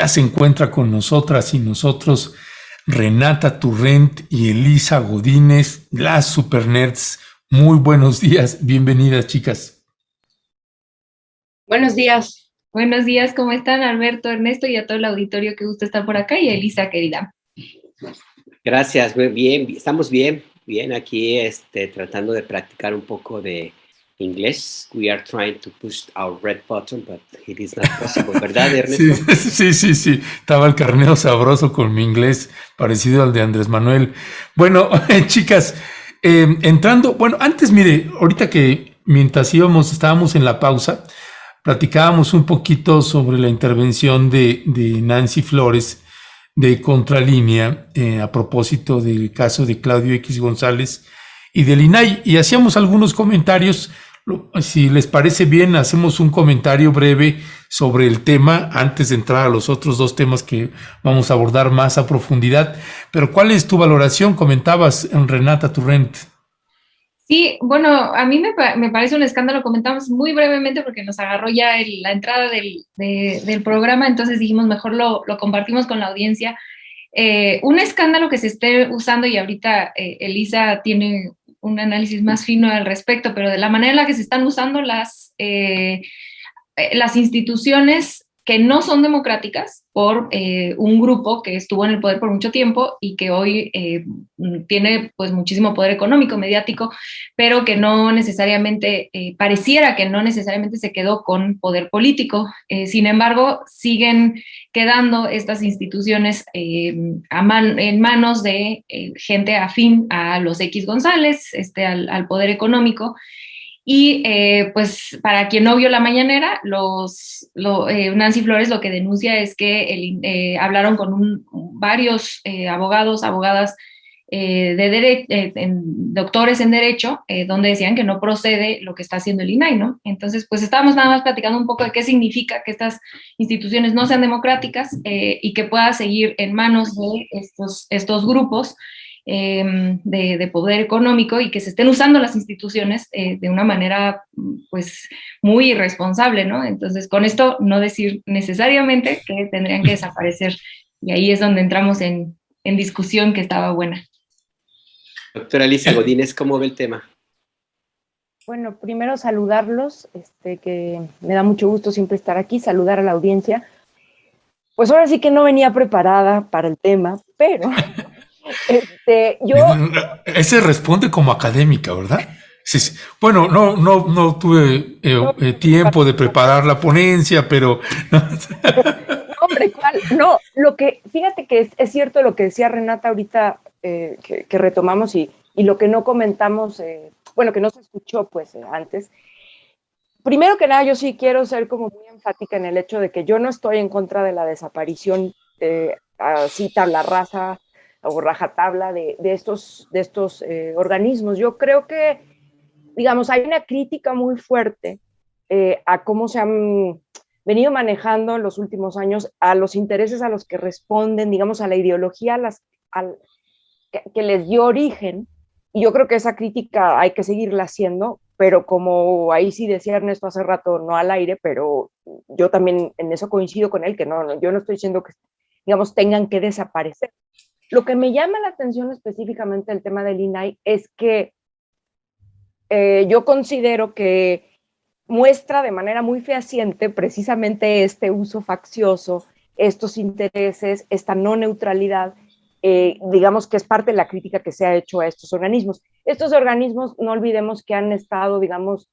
Ya se encuentra con nosotras y nosotros Renata Turrent y Elisa Godínez, las Supernerds. Muy buenos días, bienvenidas, chicas. Buenos días. Buenos días, ¿cómo están Alberto, Ernesto y a todo el auditorio que gusta estar por acá y a Elisa, querida? Gracias, bien, estamos bien aquí tratando de practicar un poco de inglés. We are trying to push our red button, but it is not possible, ¿verdad, Ernesto? Sí. Estaba el carneo sabroso con mi inglés, parecido al de Andrés Manuel. Bueno, chicas, entrando, bueno, antes, mire, ahorita que mientras estábamos en la pausa, platicábamos un poquito sobre la intervención de Nancy Flores de Contralínea a propósito del caso de Claudio X González y del INAI, y hacíamos algunos comentarios. Si les parece bien, hacemos un comentario breve sobre el tema antes de entrar a los otros dos temas que vamos a abordar más a profundidad. Pero ¿cuál es tu valoración? Comentabas, Renata Turrent. Sí, bueno, a mí me parece un escándalo, comentamos muy brevemente porque nos agarró ya la entrada del programa, entonces dijimos mejor lo compartimos con la audiencia. Un escándalo que se esté usando, y ahorita Elisa tiene un análisis más fino al respecto, pero de la manera en la que se están usando las instituciones que no son democráticas por un grupo que estuvo en el poder por mucho tiempo y que hoy tiene pues muchísimo poder económico, mediático, pero que no necesariamente, pareciera que no necesariamente se quedó con poder político. Sin embargo, siguen quedando estas instituciones en manos de gente afín a los X González, al poder económico. Y pues para quien no vio la mañanera, Nancy Flores lo que denuncia es que hablaron con varios abogados, abogadas, doctores en derecho, donde decían que no procede lo que está haciendo el INAI, ¿no? Entonces, pues estábamos nada más platicando un poco de qué significa que estas instituciones no sean democráticas y que pueda seguir en manos de estos grupos de poder económico, y que se estén usando las instituciones de una manera pues muy irresponsable, ¿no? Entonces, con esto no decir necesariamente que tendrían que desaparecer, y ahí es donde entramos en discusión que estaba buena. Doctora Elisa Godínez, ¿cómo ve el tema? Bueno, primero saludarlos, que me da mucho gusto siempre estar aquí, saludar a la audiencia. Pues ahora sí que no venía preparada para el tema, pero yo... Ese responde como académica, ¿verdad? Sí. Bueno, no tuve tiempo de preparar la ponencia, pero... Hombre, ¿cuál? No, fíjate que es cierto lo que decía Renata ahorita, que retomamos y lo que no comentamos, bueno, que no se escuchó pues antes. Primero que nada, yo sí quiero ser como muy enfática en el hecho de que yo no estoy en contra de la desaparición así tabla rasa o rajatabla de estos organismos. Yo creo que, digamos, hay una crítica muy fuerte a cómo se han venido manejando en los últimos años, a los intereses a los que responden, digamos, a la ideología que les dio origen, y yo creo que esa crítica hay que seguirla haciendo, pero como ahí sí decía Ernesto hace rato, no al aire, pero yo también en eso coincido con él, que yo no estoy diciendo que, digamos, tengan que desaparecer. Lo que me llama la atención específicamente del tema del INAI es que yo considero que muestra de manera muy fehaciente precisamente este uso faccioso, estos intereses, esta no neutralidad, digamos que es parte de la crítica que se ha hecho a estos organismos. Estos organismos, no olvidemos que han estado, digamos,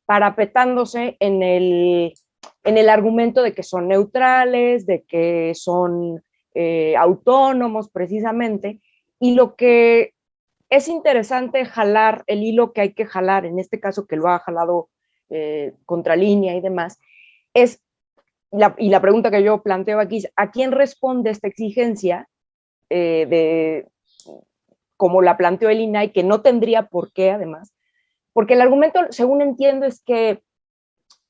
parapetándose en el argumento de que son neutrales, de que son autónomos precisamente, y lo que es interesante jalar, el hilo que hay que jalar, en este caso que lo ha jalado Contralínea y demás, y la pregunta que yo planteo aquí es, ¿a quién responde esta exigencia como la planteó el INAI, que no tendría por qué además? Porque el argumento, según entiendo, es que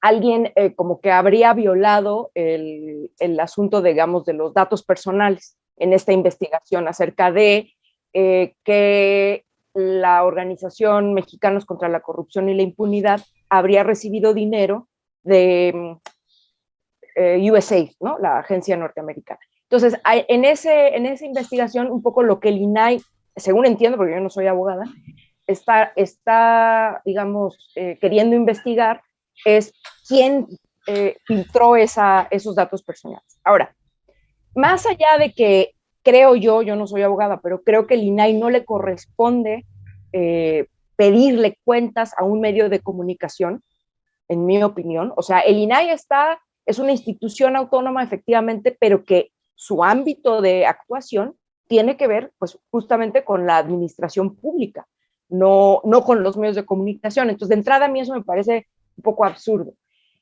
alguien como que habría violado el asunto, digamos, de los datos personales en esta investigación acerca de que la Organización Mexicanos contra la Corrupción y la Impunidad habría recibido dinero de USAID, ¿no? La agencia norteamericana. Entonces, en esa investigación, un poco lo que el INAI, según entiendo, porque yo no soy abogada, está digamos, queriendo investigar es quién filtró esos datos personales. Ahora, más allá de que creo yo no soy abogada, pero creo que el INAI no le corresponde pedirle cuentas a un medio de comunicación, en mi opinión. O sea, el INAI es una institución autónoma, efectivamente, pero que su ámbito de actuación tiene que ver, pues, justamente con la administración pública, no con los medios de comunicación. Entonces, de entrada, a mí eso me parece un poco absurdo.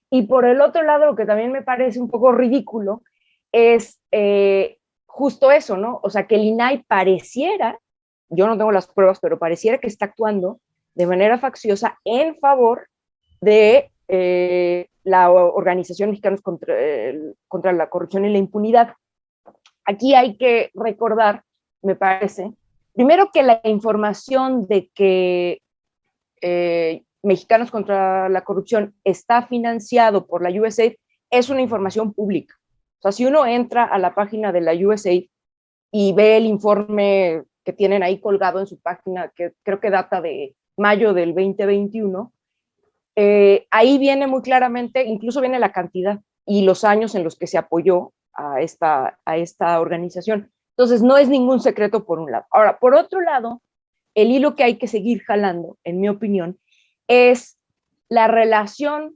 Y por el otro lado, lo que también me parece un poco ridículo es justo eso, ¿no? O sea, que el INAI pareciera, yo no tengo las pruebas, pero pareciera que está actuando de manera facciosa en favor de la Organización Mexicana contra la Corrupción y la Impunidad. Aquí hay que recordar, me parece, primero que la información de que Mexicanos contra la Corrupción está financiado por la USAID es una información pública. O sea, si uno entra a la página de la USAID y ve el informe que tienen ahí colgado en su página, que creo que data de mayo del 2021, ahí viene muy claramente, incluso viene la cantidad y los años en los que se apoyó a esta organización. Entonces, no es ningún secreto por un lado. Ahora, por otro lado, el hilo que hay que seguir jalando, en mi opinión, es la relación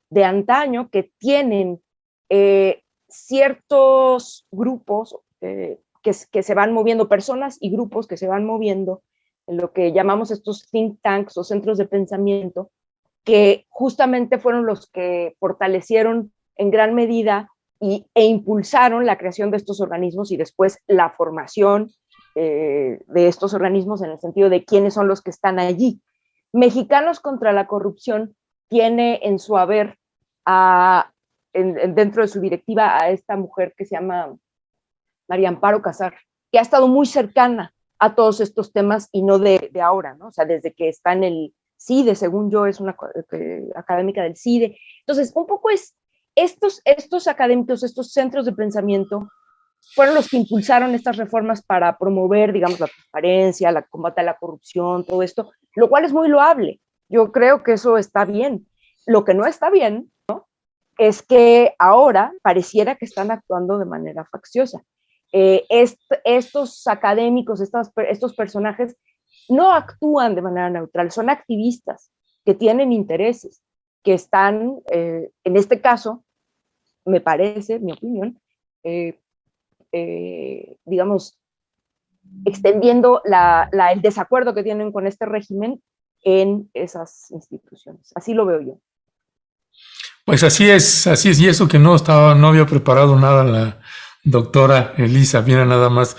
de antaño que tienen ciertos grupos que se van moviendo, personas y grupos que se van moviendo en lo que llamamos estos think tanks o centros de pensamiento, que justamente fueron los que fortalecieron en gran medida e impulsaron la creación de estos organismos y después la formación de estos organismos en el sentido de quiénes son los que están allí. Mexicanos contra la Corrupción tiene en su haber dentro de su directiva a esta mujer que se llama María Amparo Casar, que ha estado muy cercana a todos estos temas y no de ahora, ¿no? O sea, desde que está en el CIDE, según yo, es una académica del CIDE. Entonces, un poco estos académicos, estos centros de pensamiento, fueron los que impulsaron estas reformas para promover, digamos, la transparencia, la combate a la corrupción, todo esto, lo cual es muy loable. Yo creo que eso está bien. Lo que no está bien, ¿no?, es que ahora pareciera que están actuando de manera facciosa. Estos académicos, estos personajes, no actúan de manera neutral, son activistas que tienen intereses, que están, en este caso, me parece, mi opinión, digamos, extendiendo el desacuerdo que tienen con este régimen en esas instituciones. Así lo veo yo. Pues así es, y eso que no había preparado nada la doctora Elisa, mira nada más.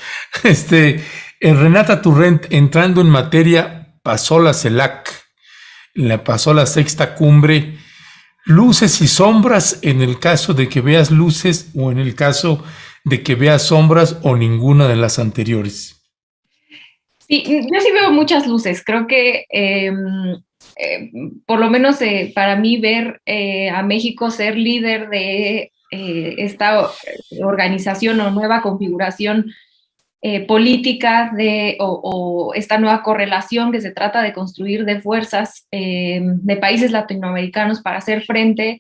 Renata Turrent, entrando en materia, pasó la CELAC, pasó la sexta cumbre, luces y sombras en el caso de que veas luces o en el caso de que veas sombras o ninguna de las anteriores. Sí, yo sí veo muchas luces. Creo que por lo menos para mí ver a México ser líder de esta organización o nueva configuración política o esta nueva correlación que se trata de construir de fuerzas de países latinoamericanos para hacer frente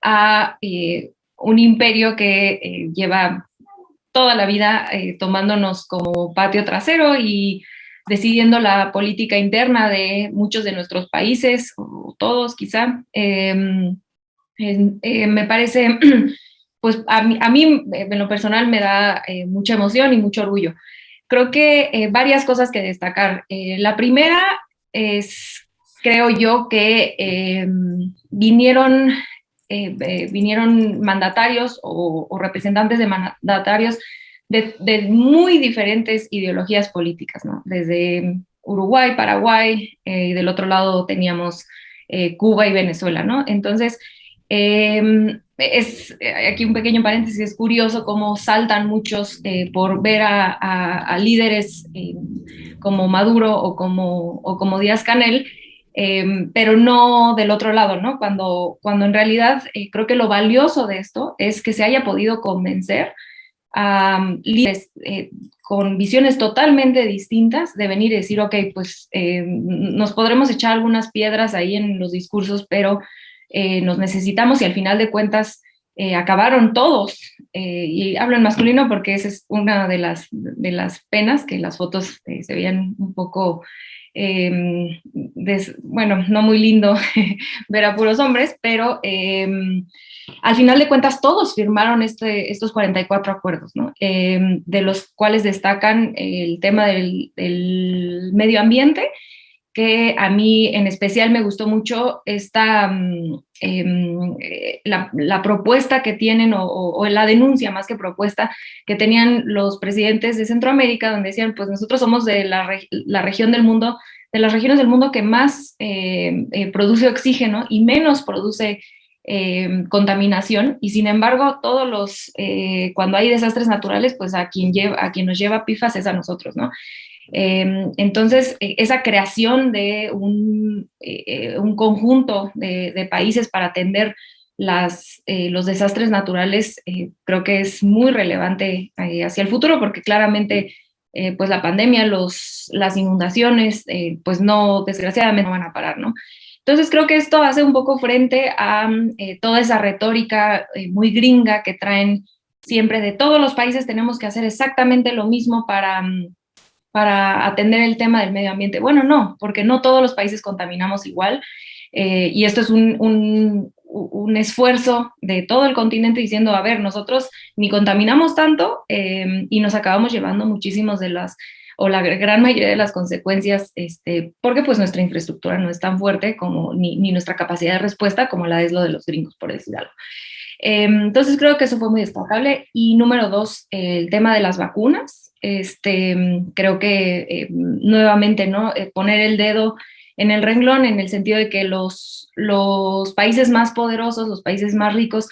a un imperio que lleva toda la vida tomándonos como patio trasero y decidiendo la política interna de muchos de nuestros países, o todos quizá. Me parece, pues a mí en lo personal me da mucha emoción y mucho orgullo. Creo que varias cosas que destacar. La primera es, creo yo, que vinieron mandatarios o representantes de mandatarios de muy diferentes ideologías políticas, ¿no? Desde Uruguay, Paraguay, y del otro lado teníamos Cuba y Venezuela, ¿no? Entonces, aquí un pequeño paréntesis, es curioso cómo saltan muchos por ver a líderes como Maduro o como Díaz-Canel, pero no del otro lado, ¿no? Cuando en realidad creo que lo valioso de esto es que se haya podido convencer a líderes con visiones totalmente distintas de venir y decir, ok, pues nos podremos echar algunas piedras ahí en los discursos, pero nos necesitamos y al final de cuentas acabaron todos, y hablo en masculino porque esa es una de las penas, que las fotos se veían un poco, bueno, no muy lindo ver a puros hombres, pero al final de cuentas todos firmaron estos 44 acuerdos, ¿no? De los cuales destacan el tema del medio ambiente, que a mí en especial me gustó mucho la propuesta que tienen, o la denuncia más que propuesta, que tenían los presidentes de Centroamérica, donde decían, pues nosotros somos de la región del mundo, de las regiones del mundo que más produce oxígeno y menos produce contaminación, y sin embargo cuando hay desastres naturales, pues a quien nos lleva pifas es a nosotros, ¿no? Entonces, esa creación de un conjunto de países para atender los desastres naturales, creo que es muy relevante hacia el futuro, porque claramente pues la pandemia, las inundaciones, pues no, desgraciadamente no van a parar, ¿no? Entonces creo que esto hace un poco frente a toda esa retórica muy gringa que traen siempre de todos los países tenemos que hacer exactamente lo mismo para atender el tema del medio ambiente. Bueno, no, porque no todos los países contaminamos igual, y esto es un esfuerzo de todo el continente diciendo, a ver, nosotros ni contaminamos tanto y nos acabamos llevando muchísimos o la gran mayoría de las consecuencias, porque pues nuestra infraestructura no es tan fuerte ni nuestra capacidad de respuesta como la es lo de los gringos, por decir algo. Entonces creo que eso fue muy destacable. Y número 2, el tema de las vacunas. Creo que nuevamente, ¿no? Poner el dedo en el renglón en el sentido de que los países más poderosos, los países más ricos,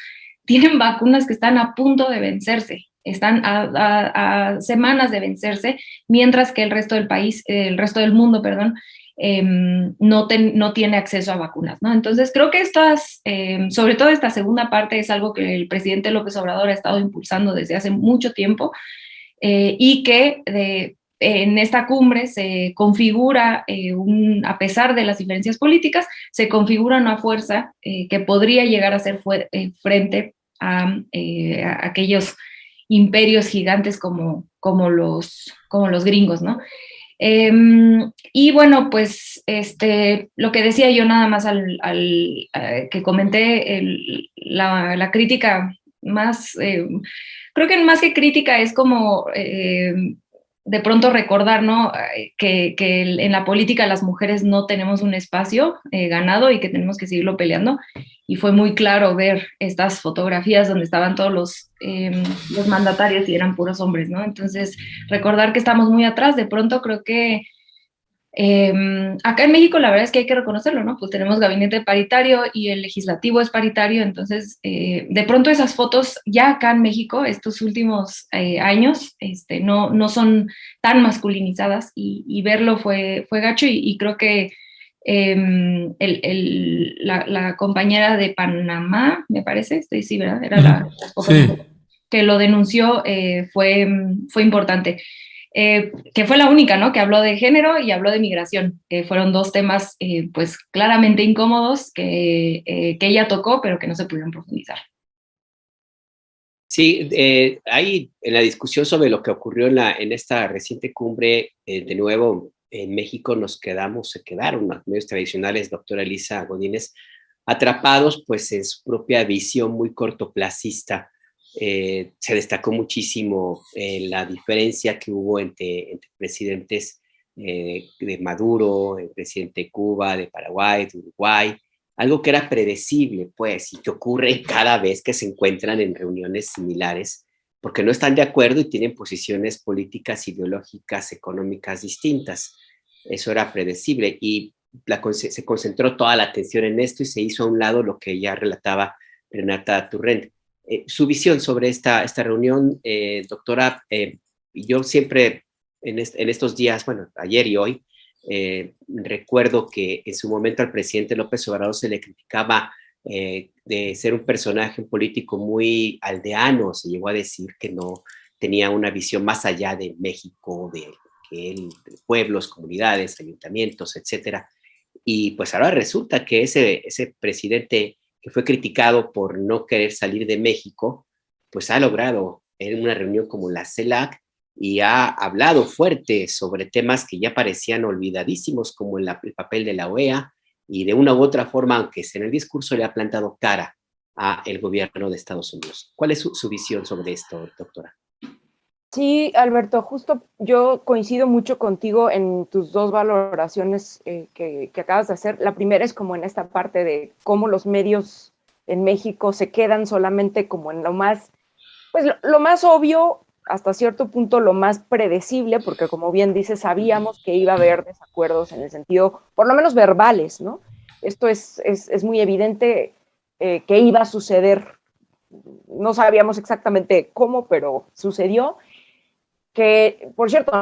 tienen vacunas que están a punto de vencerse, están a semanas de vencerse, mientras que el resto del mundo, perdón, no tiene acceso a vacunas, ¿no? Entonces creo que sobre todo esta segunda parte es algo que el presidente López Obrador ha estado impulsando desde hace mucho tiempo, y que en esta cumbre se configura, a pesar de las diferencias políticas, se configura una fuerza que podría llegar a ser frente a aquellos imperios gigantes como los gringos, ¿no? Y bueno, pues lo que decía yo nada más que comenté, la crítica más, creo que más que crítica es como de pronto recordar, ¿no? Que en la política las mujeres no tenemos un espacio ganado y que tenemos que seguirlo peleando. Y fue muy claro ver estas fotografías donde estaban todos los mandatarios y eran puros hombres, ¿no? Entonces, recordar que estamos muy atrás. De pronto creo que acá en México la verdad es que hay que reconocerlo, ¿no? Pues tenemos gabinete paritario y el legislativo es paritario, entonces de pronto esas fotos ya acá en México estos últimos años no son tan masculinizadas, y verlo fue gacho, y creo que la compañera de Panamá, me parece, sí, ¿verdad? Era la foto Sí. que lo denunció, fue importante. Que fue la única, ¿no? Que habló de género y habló de migración, que fueron dos temas pues claramente incómodos que ella tocó, pero que no se pudieron profundizar. Sí, hay en la discusión sobre lo que ocurrió en esta reciente cumbre, de nuevo en México se quedaron los medios tradicionales, doctora Elisa Godínez, atrapados pues en su propia visión muy cortoplacista. Se destacó muchísimo la diferencia que hubo entre presidentes de Maduro, el presidente de Cuba, de Paraguay, de Uruguay, algo que era predecible, pues, y que ocurre cada vez que se encuentran en reuniones similares, porque no están de acuerdo y tienen posiciones políticas, ideológicas, económicas distintas. Eso era predecible, y se concentró toda la atención en esto y se hizo a un lado lo que ya relataba Renata Turrent. Su visión sobre esta reunión, doctora, yo siempre en estos días, bueno, ayer y hoy, Recuerdo que en su momento al presidente López Obrador se le criticaba de ser un personaje político muy aldeano, se llegó a decir que no tenía una visión más allá de México, de pueblos, comunidades, ayuntamientos, etcétera. Y pues ahora resulta que ese presidente que fue criticado por no querer salir de México, pues ha logrado en una reunión como la CELAC y ha hablado fuerte sobre temas que ya parecían olvidadísimos, como el papel de la OEA, y de una u otra forma, aunque sea en el discurso, le ha plantado cara a el gobierno de Estados Unidos. ¿Cuál es su visión sobre esto, doctora? Sí, Alberto, justo yo coincido mucho contigo en tus dos valoraciones que acabas de hacer. La primera es como en esta parte de cómo los medios en México se quedan solamente como en lo más, pues lo más obvio, hasta cierto punto lo más predecible, porque como bien dices, sabíamos que iba a haber desacuerdos en el sentido, por lo menos verbales, ¿no? Esto es muy evidente que iba a suceder. No sabíamos exactamente cómo, pero sucedió. Que, por cierto,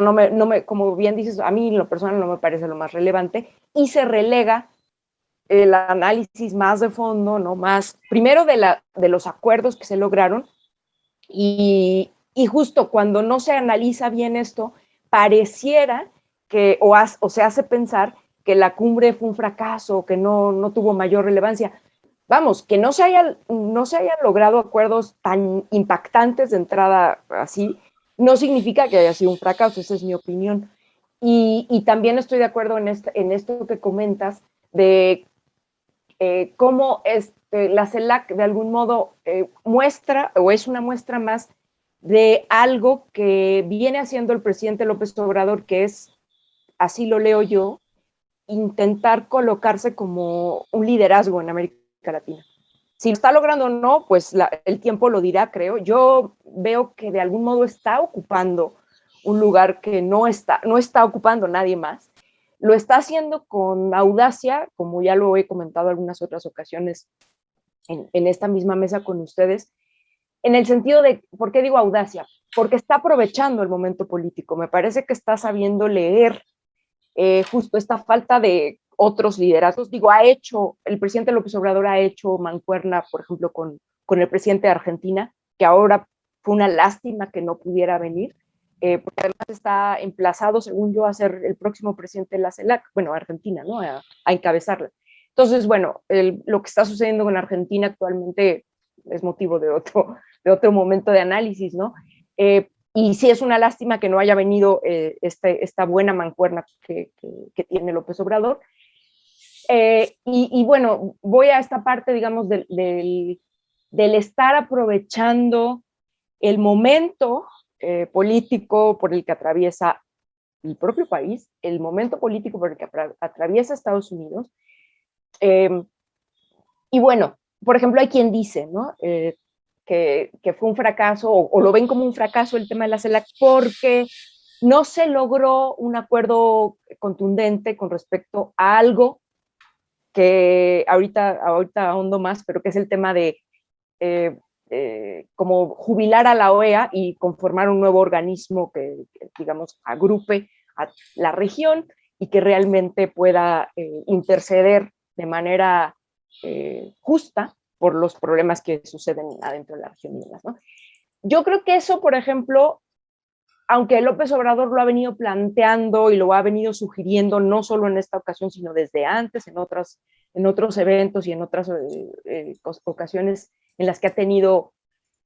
como bien dices, a mí en lo personal no me parece lo más relevante, y se relega el análisis más de fondo, ¿no? Más, primero de los acuerdos que se lograron, y justo cuando no se analiza bien esto, pareciera que, o se hace pensar que la cumbre fue un fracaso, que no tuvo mayor relevancia. Vamos, que no se hayan logrado acuerdos tan impactantes de entrada así, no significa que haya sido un fracaso, esa es mi opinión. Y también estoy de acuerdo en esto que comentas de cómo la CELAC de algún modo muestra o es una muestra más de algo que viene haciendo el presidente López Obrador, que es, así lo leo yo, intentar colocarse como un liderazgo en América Latina. Si lo está logrando o no, pues el tiempo lo dirá, creo. Yo veo que de algún modo está ocupando un lugar que no está ocupando nadie más. Lo está haciendo con audacia, como ya lo he comentado algunas otras ocasiones en esta misma mesa con ustedes, en el sentido de, ¿por qué digo audacia? Porque está aprovechando el momento político. Me parece que está sabiendo leer justo esta falta de otros liderazgos. Digo, el presidente López Obrador ha hecho mancuerna, por ejemplo, con el presidente de Argentina, que ahora fue una lástima que no pudiera venir, porque además está emplazado, según yo, a ser el próximo presidente de la CELAC, bueno, Argentina, ¿no? A encabezarla. Entonces, bueno, lo que está sucediendo con Argentina actualmente es motivo de otro momento de análisis, ¿no? Y sí es una lástima que no haya venido esta buena mancuerna que tiene López Obrador. Y bueno, voy a esta parte, digamos, del estar aprovechando el momento político por el que atraviesa el propio país, el momento político por el que atraviesa Estados Unidos. Y bueno, por ejemplo, hay quien dice, ¿no? Que fue un fracaso, o lo ven como un fracaso el tema de la CELAC, porque no se logró un acuerdo contundente con respecto a algo que ahorita ahondo más, pero que es el tema de como jubilar a la OEA y conformar un nuevo organismo que digamos, agrupe a la región y que realmente pueda interceder de manera justa por los problemas que suceden adentro de la región y demás, ¿no? Yo creo que eso, por ejemplo, aunque López Obrador lo ha venido planteando y lo ha venido sugiriendo, no solo en esta ocasión, sino desde antes, en otros eventos y en otras ocasiones en las que ha tenido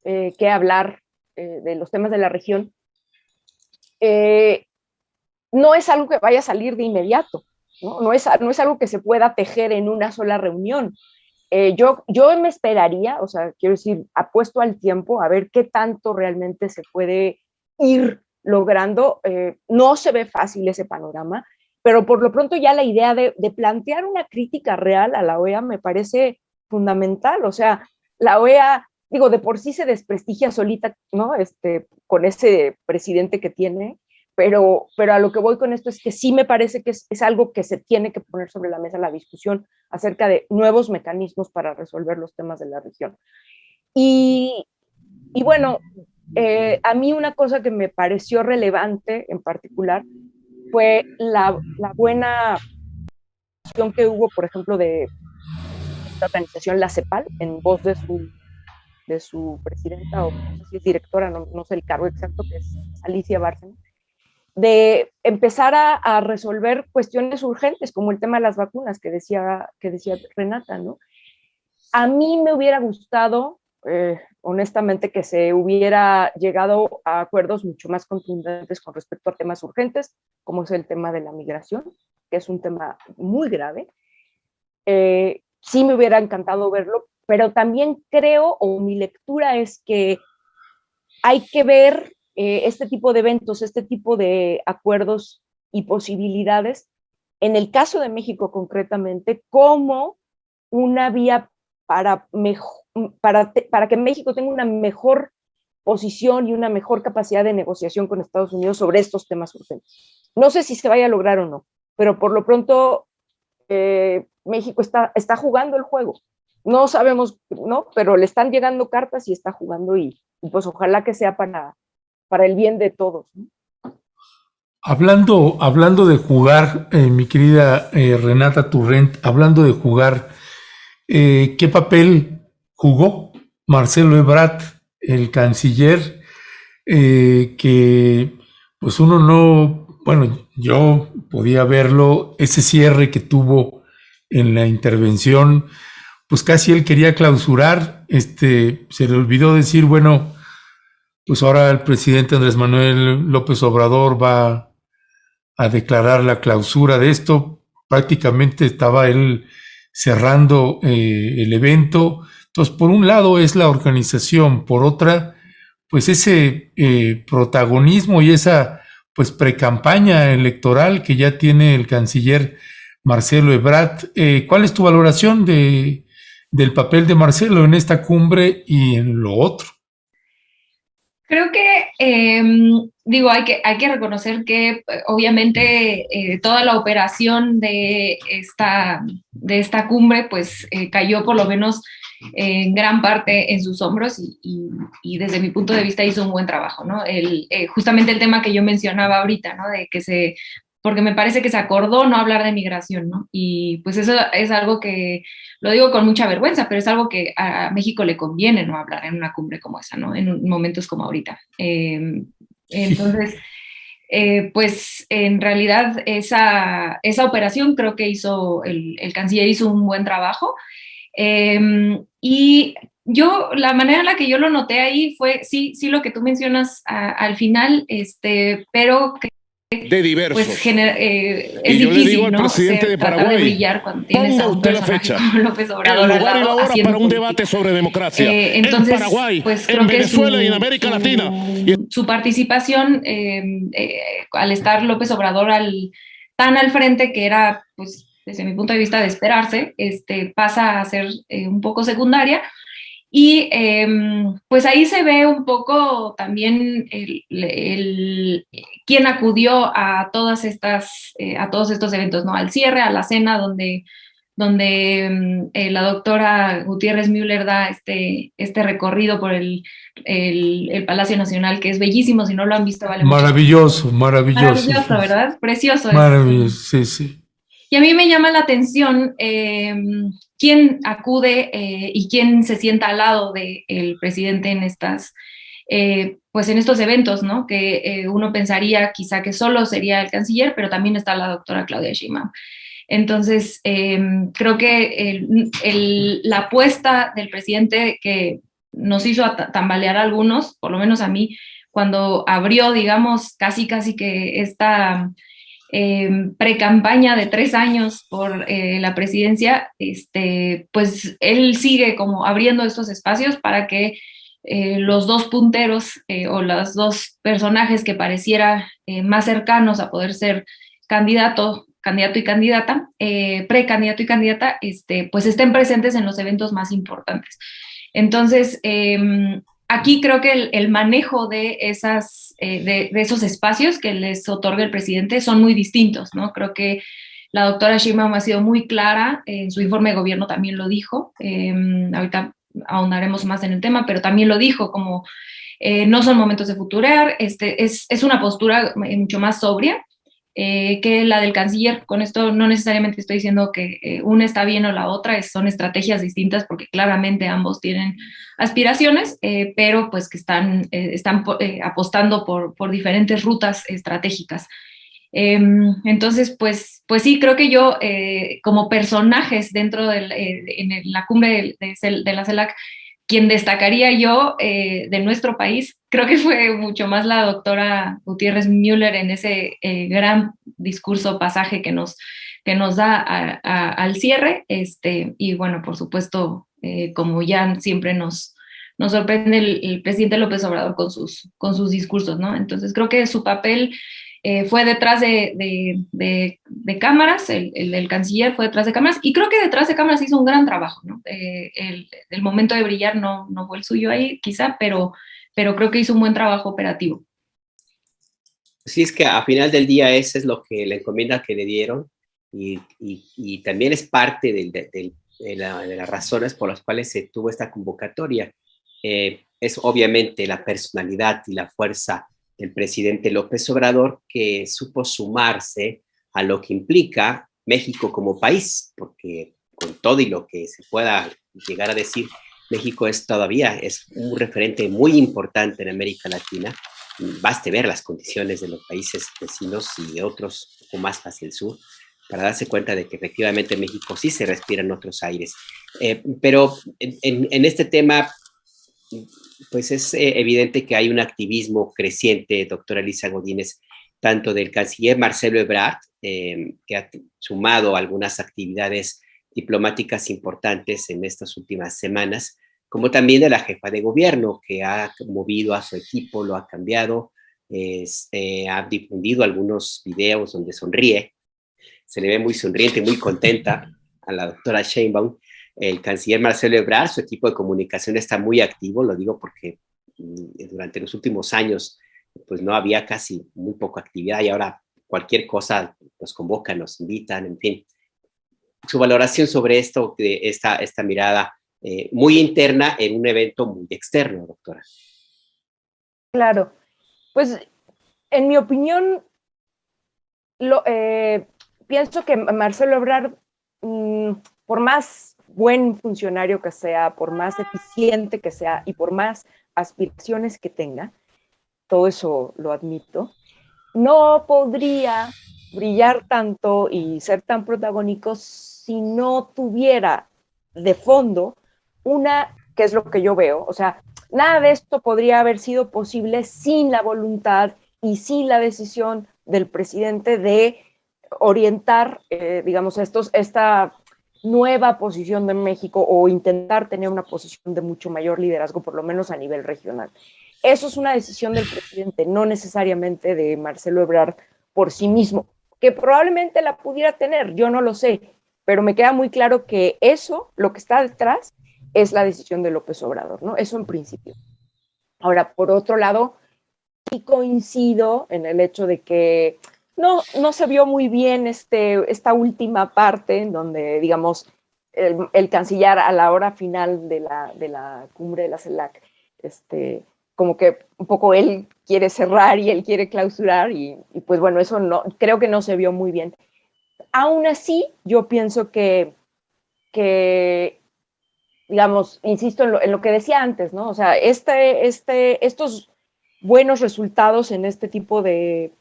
que hablar de los temas de la región, no es algo que vaya a salir de inmediato, ¿no? No es algo que se pueda tejer en una sola reunión. Yo me esperaría, o sea, quiero decir, apuesto al tiempo a ver qué tanto realmente se puede ir logrando. No se ve fácil ese panorama, pero por lo pronto ya la idea de plantear una crítica real a la OEA me parece fundamental. O sea, la OEA, digo, de por sí se desprestigia solita, ¿no? Con ese presidente que tiene, pero a lo que voy con esto es que sí me parece que es algo que se tiene que poner sobre la mesa la discusión acerca de nuevos mecanismos para resolver los temas de la región. Y bueno, a mí una cosa que me pareció relevante en particular fue la buena acción que hubo, por ejemplo, de esta organización, la CEPAL, en voz de su presidenta, o no sé si es directora, no sé el cargo exacto, que es Alicia Bárcena, de empezar a resolver cuestiones urgentes, como el tema de las vacunas que decía Renata, ¿no? A mí me hubiera gustado, honestamente, que se hubiera llegado a acuerdos mucho más contundentes con respecto a temas urgentes, como es el tema de la migración, que es un tema muy grave. Sí me hubiera encantado verlo, pero también creo, o mi lectura es que hay que ver este tipo de eventos, este tipo de acuerdos y posibilidades, en el caso de México concretamente, como una vía para que México tenga una mejor posición y una mejor capacidad de negociación con Estados Unidos sobre estos temas urgentes. No sé si se vaya a lograr o no, pero por lo pronto México está jugando el juego. No sabemos, ¿no? Pero le están llegando cartas y está jugando, y pues ojalá que sea para el bien de todos, ¿no? Hablando de jugar, mi querida Renata Turrent, hablando de jugar, ¿qué papel jugó Marcelo Ebrard, el canciller, que pues uno no, bueno, yo podía verlo, ese cierre que tuvo en la intervención, pues casi él quería clausurar, se le olvidó decir, bueno, pues ahora el presidente Andrés Manuel López Obrador va a declarar la clausura de esto. Prácticamente estaba él cerrando el evento. Entonces, por un lado es la organización, por otra, pues ese protagonismo y esa pues precampaña electoral que ya tiene el canciller Marcelo Ebrard. ¿Cuál es tu valoración del papel de Marcelo en esta cumbre y en lo otro? Creo que, hay que reconocer que obviamente toda la operación de esta cumbre pues cayó por lo menos en gran parte en sus hombros y desde mi punto de vista hizo un buen trabajo, ¿no? Justamente el tema que yo mencionaba ahorita, ¿no? Porque me parece que se acordó no hablar de migración, ¿no? Y pues eso es algo que, lo digo con mucha vergüenza, pero es algo que a México le conviene no hablar en una cumbre como esa, ¿no? En momentos como ahorita. Entonces, pues en realidad esa operación creo que el canciller hizo un buen trabajo. Y la manera en la que yo lo noté ahí fue, sí, lo que tú mencionas al final, pero que de diversos. Pues es y yo difícil, le digo al presidente de tratar Paraguay, de brillar cuando tienes a un usted la personaje fecha, como López Obrador el lugar y la hora para un política. debate sobre democracia, Entonces, en Paraguay, pues, en Venezuela y en América Latina. Su participación, al estar López Obrador tan al frente, que era, pues, desde mi punto de vista de esperarse, pasa a ser un poco secundaria. Y pues ahí se ve un poco también quién acudió a todos estos eventos, ¿no? Al cierre, a la cena donde la doctora Gutiérrez Müller da este recorrido por el Palacio Nacional, que es bellísimo. Si no lo han visto, vale mucho. Maravilloso, maravilloso. Maravilloso, ¿verdad? Precioso. Maravilloso, sí, sí. Y a mí me llama la atención quién acude y quién se sienta al lado del presidente en pues en estos eventos, ¿no? Que uno pensaría quizá que solo sería el canciller, pero también está la doctora Claudia Sheinbaum. Entonces, creo que la apuesta del presidente que nos hizo tambalear a algunos, por lo menos a mí, cuando abrió, digamos, casi que esta pre-campaña de 3 años por la presidencia, pues él sigue como abriendo estos espacios para que los dos punteros o los dos personajes que pareciera más cercanos a poder ser candidato y candidata, precandidato y candidata, pues estén presentes en los eventos más importantes. Entonces, aquí creo que el manejo de esos espacios que les otorga el presidente son muy distintos, ¿no? Creo que la doctora Sheinbaum ha sido muy clara, en su informe de gobierno también lo dijo, ahorita ahondaremos más en el tema, pero también lo dijo como no son momentos de futurear, es una postura mucho más sobria, que la del canciller. Con esto no necesariamente estoy diciendo que una está bien o la otra, son estrategias distintas porque claramente ambos tienen aspiraciones, pero pues que están apostando por diferentes rutas estratégicas. Entonces, pues sí, creo que yo, como personajes dentro en la cumbre de la CELAC, quien destacaría yo de nuestro país, creo que fue mucho más la doctora Gutiérrez Müller en ese gran discurso, pasaje que nos da al cierre. Y bueno, por supuesto, como ya siempre nos sorprende el presidente López Obrador con sus discursos, ¿no? Entonces creo que su papel fue detrás de cámaras, el canciller fue detrás de cámaras, y creo que detrás de cámaras hizo un gran trabajo, ¿no? El momento de brillar no fue el suyo ahí, quizá, pero creo que hizo un buen trabajo operativo. Sí, es que a final del día ese es lo que la encomienda que le dieron y también es parte de las razones por las cuales se tuvo esta convocatoria. Es obviamente la personalidad y la fuerza del presidente López Obrador, que supo sumarse a lo que implica México como país, porque con todo y lo que se pueda llegar a decir, México todavía es un referente muy importante en América Latina. Baste ver las condiciones de los países vecinos y otros un poco más hacia el sur para darse cuenta de que efectivamente México sí se respira en otros aires. Pero en este tema, pues es evidente que hay un activismo creciente, doctora Elisa Godínez, tanto del canciller Marcelo Ebrard, que ha sumado algunas actividades diplomáticas importantes en estas últimas semanas, como también de la jefa de gobierno, que ha movido a su equipo, lo ha cambiado, ha difundido algunos videos donde sonríe, se le ve muy sonriente, muy contenta a la doctora Sheinbaum. El canciller Marcelo Ebrard, su equipo de comunicación está muy activo, lo digo porque durante los últimos años pues no había casi muy poca actividad y ahora cualquier cosa nos convocan, nos invitan, en fin. Su valoración sobre esto, esta mirada muy interna en un evento muy externo, doctora. Claro, pues en mi opinión, pienso que Marcelo Ebrard, por más buen funcionario que sea, por más eficiente que sea y por más aspiraciones que tenga, todo eso lo admito, no podría brillar tanto y ser tan protagónico si no tuviera de fondo que es lo que yo veo, o sea, nada de esto podría haber sido posible sin la voluntad y sin la decisión del presidente de orientar, digamos, esta nueva posición de México o intentar tener una posición de mucho mayor liderazgo, por lo menos a nivel regional. Eso es una decisión del presidente, no necesariamente de Marcelo Ebrard por sí mismo, que probablemente la pudiera tener, yo no lo sé, pero me queda muy claro que eso, lo que está detrás, es la decisión de López Obrador, ¿no? Eso en principio. Ahora, por otro lado, sí coincido en el hecho de que no se vio muy bien esta última parte en donde, digamos, el canciller a la hora final de la cumbre de la CELAC, como que un poco él quiere cerrar y él quiere clausurar y pues bueno, eso no, creo que no se vio muy bien. Aún así, yo pienso que digamos, insisto en lo que decía antes, ¿no? O sea, estos buenos resultados en este tipo de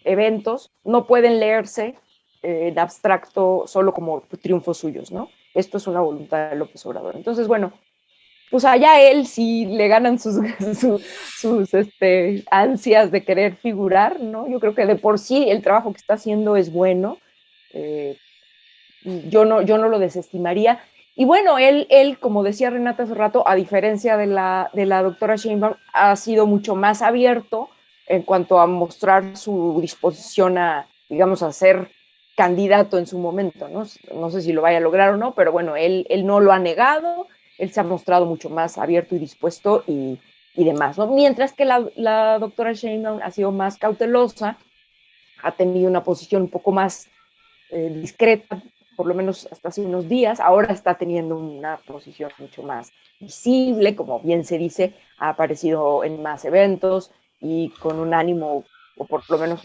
eventos no pueden leerse en abstracto solo como triunfos suyos, ¿no? Esto es una voluntad de López Obrador. Entonces, bueno, pues allá él si le ganan sus ansias de querer figurar, ¿no? Yo creo que de por sí el trabajo que está haciendo es bueno. Yo no lo desestimaría. Y bueno, él, como decía Renata hace rato, a diferencia de la doctora Sheinbaum, ha sido mucho más abierto en cuanto a mostrar su disposición a, digamos, a ser candidato en su momento, ¿no? No sé si lo vaya a lograr o no, pero bueno, él no lo ha negado, él se ha mostrado mucho más abierto y dispuesto y demás, ¿no? Mientras que la doctora Sheinbaum ha sido más cautelosa, ha tenido una posición un poco más discreta, por lo menos hasta hace unos días, ahora está teniendo una posición mucho más visible, como bien se dice, ha aparecido en más eventos y con un ánimo o por lo menos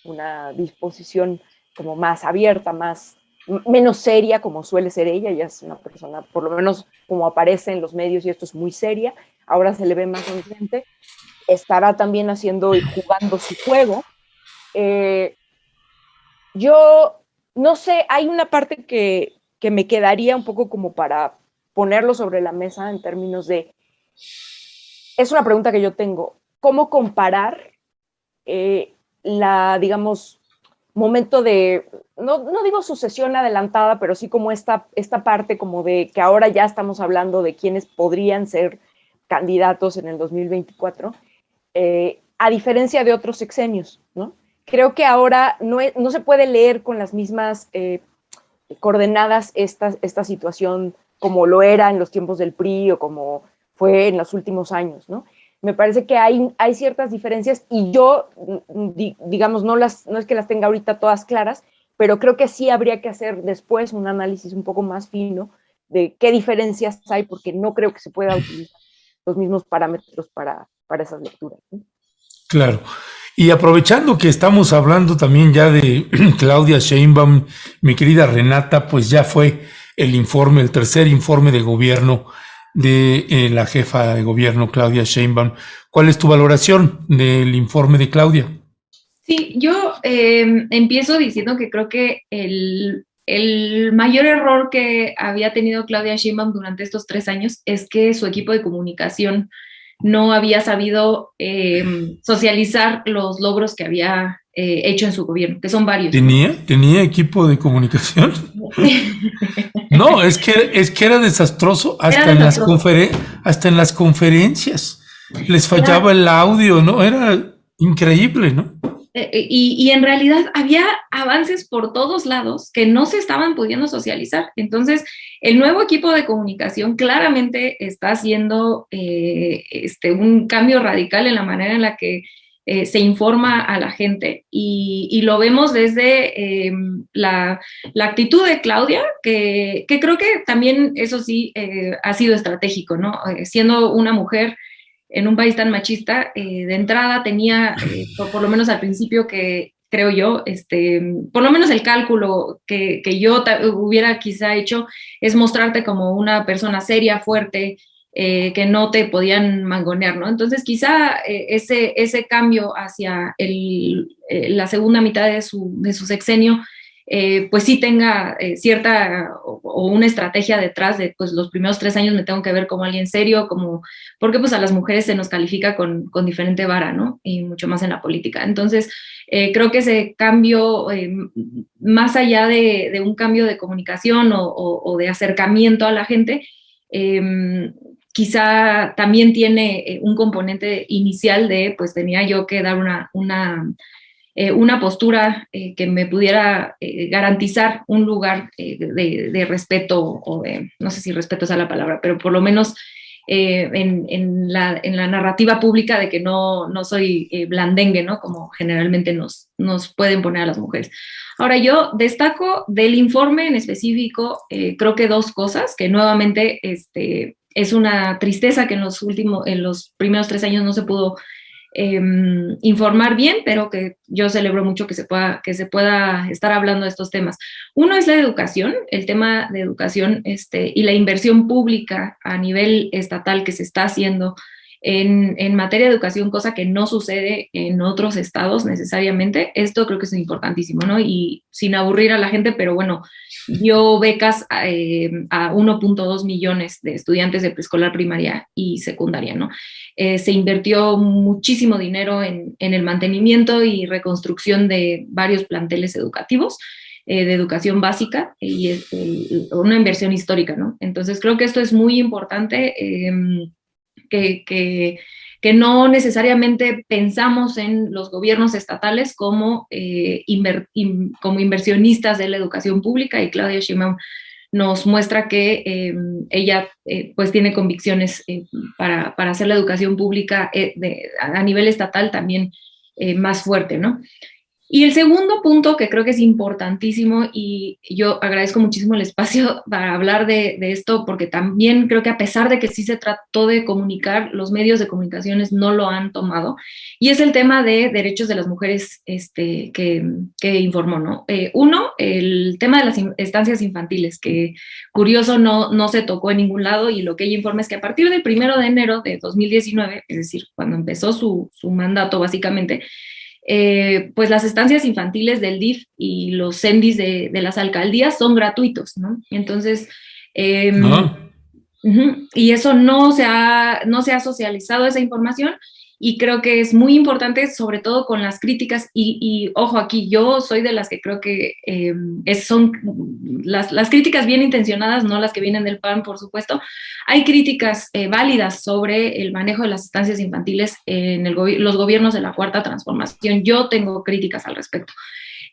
una disposición como más abierta, menos seria, como suele ser ella. Ella es una persona, por lo menos como aparece en los medios, y esto es muy seria. Ahora se le ve más sonriente. Estará también haciendo y jugando su juego. Yo no sé, hay una parte que me quedaría un poco como para ponerlo sobre la mesa en términos de, es una pregunta que yo tengo, ¿cómo comparar digamos, momento de, no digo sucesión adelantada, pero sí como esta parte como de que ahora ya estamos hablando de quiénes podrían ser candidatos en el 2024, a diferencia de otros sexenios, ¿no? Creo que ahora no se puede leer con las mismas coordenadas esta situación como lo era en los tiempos del PRI o como fue en los últimos años, ¿no? Me parece que hay ciertas diferencias y yo, digamos, no es que las tenga ahorita todas claras, pero creo que sí habría que hacer después un análisis un poco más fino de qué diferencias hay, porque no creo que se pueda utilizar los mismos parámetros para esas lecturas, ¿no? Claro. Y aprovechando que estamos hablando también ya de Claudia Sheinbaum, mi querida Renata, pues ya fue el tercer informe de gobierno de la jefa de gobierno, Claudia Sheinbaum. ¿Cuál es tu valoración del informe de Claudia? Sí, yo empiezo diciendo que creo que el mayor error que había tenido Claudia Sheinbaum durante estos 3 años es que su equipo de comunicación no había sabido socializar los logros que había hecho en su gobierno, que son varios. ¿Tenía equipo de comunicación? No, es que era desastroso hasta en las conferencias. Les fallaba el audio, ¿no? Era increíble, ¿no? Y en realidad había avances por todos lados que no se estaban pudiendo socializar. Entonces, el nuevo equipo de comunicación claramente está haciendo un cambio radical en la manera en la que se informa a la gente. Y lo vemos desde la actitud de Claudia, que creo que también, eso sí, ha sido estratégico, ¿no? Siendo una mujer en un país tan machista, de entrada tenía, por lo menos al principio, que creo yo, por lo menos el cálculo que yo hubiera quizá hecho es mostrarte como una persona seria, fuerte, que no te podían mangonear, ¿no? Entonces quizá ese cambio hacia la segunda mitad de su sexenio, pues sí tenga cierta o una estrategia detrás de, pues los primeros 3 años me tengo que ver como alguien serio, porque pues a las mujeres se nos califica con diferente vara, ¿no? Y mucho más en la política. Entonces, creo que ese cambio, más allá de un cambio de comunicación o de acercamiento a la gente, quizá también tiene un componente inicial de, pues tenía yo que dar una postura que me pudiera garantizar un lugar de respeto, o no sé si respeto es la palabra, pero por lo menos en la narrativa pública de que no soy blandengue, ¿no? Como generalmente nos pueden poner a las mujeres. Ahora, yo destaco del informe en específico, creo que 2 cosas, que nuevamente es una tristeza que en los primeros 3 años no se pudo informar bien, pero que yo celebro mucho que se pueda estar hablando de estos temas. Uno es la educación, el tema de educación y la inversión pública a nivel estatal que se está haciendo en materia de educación, cosa que no sucede en otros estados necesariamente. Esto creo que es importantísimo, ¿no? Y sin aburrir a la gente, pero bueno, dio becas a 1.2 millones de estudiantes de preescolar, primaria y secundaria, ¿no? Se invirtió muchísimo dinero en el mantenimiento y reconstrucción de varios planteles educativos, de educación básica, y es una inversión histórica, ¿no? Entonces creo que esto es muy importante, que no necesariamente pensamos en los gobiernos estatales como inversionistas de la educación pública, y Claudia Sheinbaum nos muestra que ella pues tiene convicciones para hacer la educación pública a nivel estatal también más fuerte, ¿no? Y el segundo punto que creo que es importantísimo, y yo agradezco muchísimo el espacio para hablar de esto, porque también creo que a pesar de que sí se trató de comunicar, los medios de comunicaciones no lo han tomado, y es el tema de derechos de las mujeres que informó, ¿no? Uno, el tema de las estancias infantiles, que curioso no se tocó en ningún lado, y lo que ella informa es que a partir del 1 de enero de 2019, es decir, cuando empezó su mandato básicamente, pues las estancias infantiles del DIF y los CENDIs de las alcaldías son gratuitos, ¿no? Entonces, ¿No? y eso no se ha socializado esa información, y creo que es muy importante, sobre todo con las críticas, y ojo aquí, yo soy de las que creo que son las críticas bien intencionadas, no las que vienen del PAN, por supuesto. Hay críticas válidas sobre el manejo de las estancias infantiles en los gobiernos de la Cuarta Transformación. Yo tengo críticas al respecto.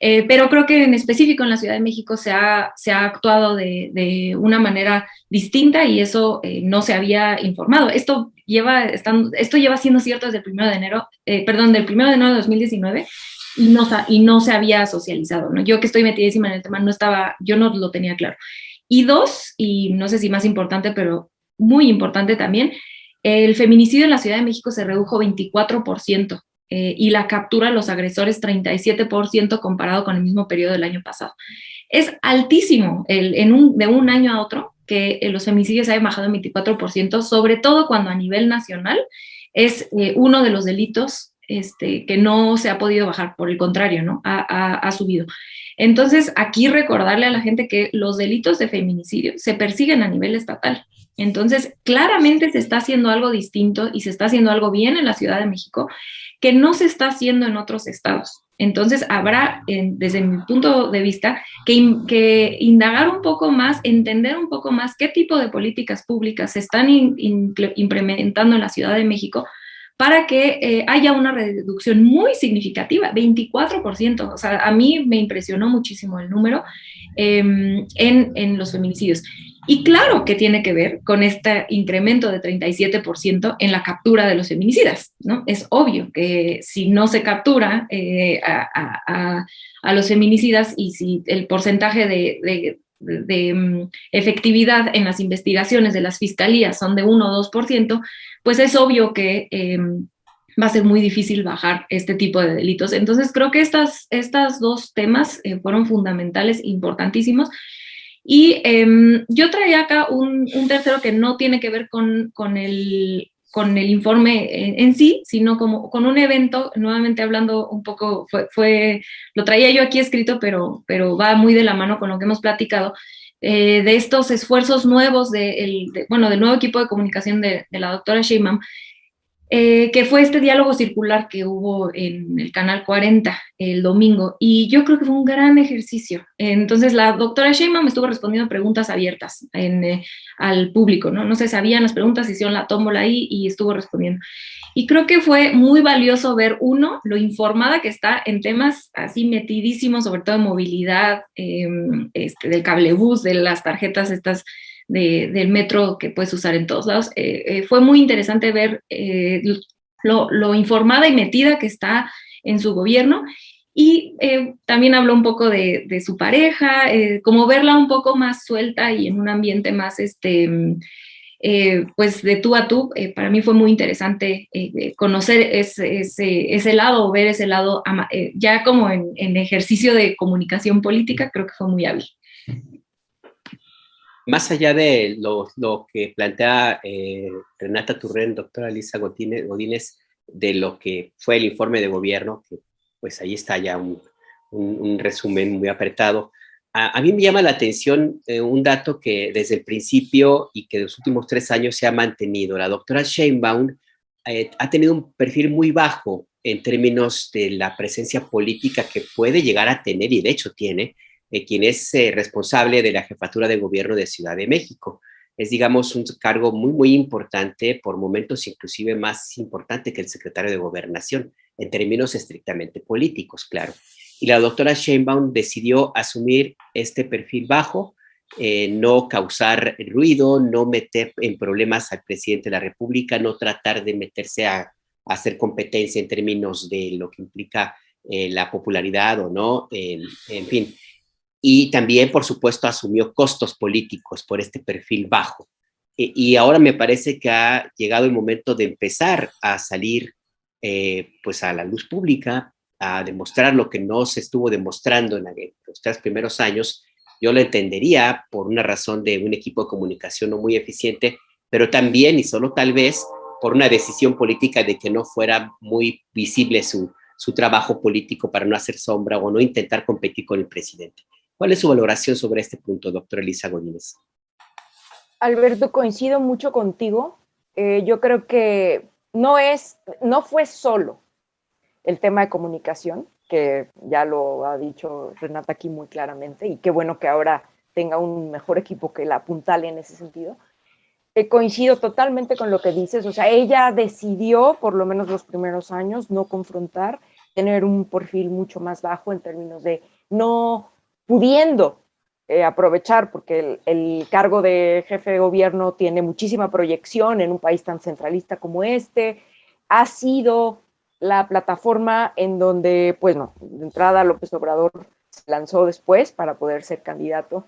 Pero creo que en específico en la Ciudad de México se ha actuado de una manera distinta, y eso no se había informado. Esto lleva siendo cierto desde el 1 de enero, del 1 de enero de 2019, y no se había socializado, ¿no? Yo, que estoy metidísima en el tema, yo no lo tenía claro. Y dos, y no sé si más importante, pero muy importante también, el feminicidio en la Ciudad de México se redujo 24%. Y la captura a los agresores 37% comparado con el mismo periodo del año pasado. Es altísimo de un año a otro que los feminicidios hayan bajado en 24%, sobre todo cuando a nivel nacional es uno de los delitos que no se ha podido bajar, por el contrario, ¿no? Ha subido. Entonces, aquí recordarle a la gente que los delitos de feminicidio se persiguen a nivel estatal. Entonces, claramente se está haciendo algo distinto y se está haciendo algo bien en la Ciudad de México que no se está haciendo en otros estados. Entonces, habrá, desde mi punto de vista, que indagar un poco más, entender un poco más qué tipo de políticas públicas se están implementando en la Ciudad de México para que haya una reducción muy significativa, 24%. O sea, a mí me impresionó muchísimo el número en los feminicidios. Y claro que tiene que ver con este incremento de 37% en la captura de los feminicidas, ¿no? Es obvio que si no se captura a los feminicidas, y si el porcentaje de efectividad en las investigaciones de las fiscalías son de 1 o 2%, pues es obvio que va a ser muy difícil bajar este tipo de delitos. Entonces creo que estas dos temas fueron fundamentales, importantísimos. Y yo traía acá un tercero que no tiene que ver con el informe en sí, sino como con un evento, nuevamente hablando un poco, lo traía yo aquí escrito, pero va muy de la mano con lo que hemos platicado, de estos esfuerzos nuevos del nuevo equipo de comunicación de la doctora Sheinbaum, que fue este diálogo circular que hubo en el Canal 40 el domingo, y yo creo que fue un gran ejercicio. Entonces la doctora Sheinbaum estuvo respondiendo preguntas abiertas al público, ¿no? No se sabían las preguntas, hicieron la tómbola ahí y estuvo respondiendo. Y creo que fue muy valioso ver, uno, lo informada que está en temas así metidísimos, sobre todo de movilidad, del cablebús, de las tarjetas estas del metro que puedes usar en todos lados. Fue muy interesante ver lo informada y metida que está en su gobierno, y también habló un poco de su pareja, como verla un poco más suelta y en un ambiente más pues de tú a tú. Para mí fue muy interesante conocer ese lado, ver ese lado ya como en ejercicio de comunicación política. Creo que fue muy hábil. Más allá de lo que plantea Renata Turren, doctora Lisa Godínez, de lo que fue el informe de gobierno, que pues ahí está ya un resumen muy apretado. A mí me llama la atención un dato que desde el principio y que en los últimos 3 años se ha mantenido. La doctora Sheinbaum ha tenido un perfil muy bajo en términos de la presencia política que puede llegar a tener, y de hecho tiene, quien es responsable de la jefatura de gobierno de Ciudad de México. Es, digamos, un cargo muy, muy importante, por momentos inclusive más importante que el secretario de Gobernación, en términos estrictamente políticos, claro. Y la doctora Sheinbaum decidió asumir este perfil bajo, no causar ruido, no meter en problemas al presidente de la República, no tratar de meterse a hacer competencia en términos de lo que implica la popularidad o no, en fin. Y también, por supuesto, asumió costos políticos por este perfil bajo. Y ahora me parece que ha llegado el momento de empezar a salir pues a la luz pública, a demostrar lo que no se estuvo demostrando en los 3 primeros años. Yo lo entendería por una razón de un equipo de comunicación no muy eficiente, pero también, y solo tal vez, por una decisión política de que no fuera muy visible su trabajo político para no hacer sombra o no intentar competir con el presidente. ¿Cuál es su valoración sobre este punto, doctora Elisa Godínez? Alberto, coincido mucho contigo. Yo creo que no fue solo el tema de comunicación, que ya lo ha dicho Renata aquí muy claramente, y qué bueno que ahora tenga un mejor equipo que la apuntale en ese sentido. Coincido totalmente con lo que dices, o sea, ella decidió, por lo menos los primeros años, no confrontar, tener un perfil mucho más bajo en términos de no pudiendo aprovechar, porque el cargo de jefe de gobierno tiene muchísima proyección en un país tan centralista como este, ha sido la plataforma en donde, pues no, de entrada López Obrador se lanzó después para poder ser candidato